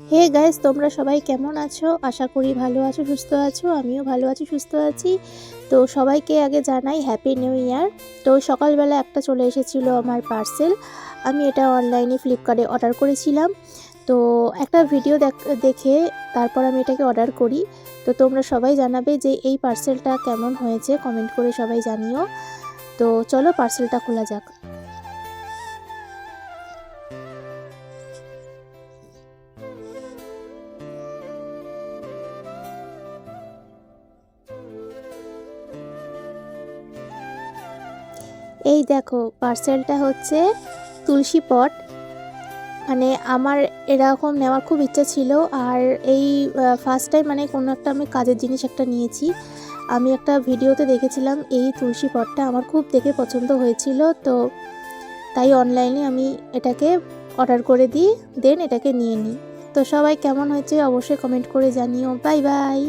Hey guys, তোমরা সবাই কেমন আছো? আশা করি ভালো আছো, সুস্থ আছো। আমিও ভালো আছি, সুস্থ আছি। তো সবাইকে আগে জানাই হ্যাপি নিউ ইয়ার। তো সকালবেলা একটা চলে এসেছিল আমার পার্সেল। আমি এটা অনলাইনে ফ্লিপকার্টে অর্ডার করেছিলাম। তো একটা ভিডিও দেখে তারপর আমি এটাকে অর্ডার করি। তো তোমরা সবাই জানাবে যে এই পার্সেলটা কেমন হয়েছে, কমেন্ট করে সবাই জানিও। তো চলো পার্সেলটা খোলা যাক। এই দেখো, পার্সেলটা হচ্ছে তুলসী পট। মানে আমার এরকম নেওয়ার খুব ইচ্ছা ছিল। আর এই ফার্স্ট টাইম মানে কোনো একটা আমি কাজের জিনিস একটা নিয়েছি। আমি একটা ভিডিওতে দেখেছিলাম এই তুলসী পটটা, আমার খুব দেখে পছন্দ হয়েছিল। তো তাই অনলাইনে আমি এটাকে অর্ডার করে দিই, দেন এটাকে নিয়ে নিই। তো সবাই কেমন হয়েছে অবশ্যই কমেন্ট করে জানিও। Bye bye.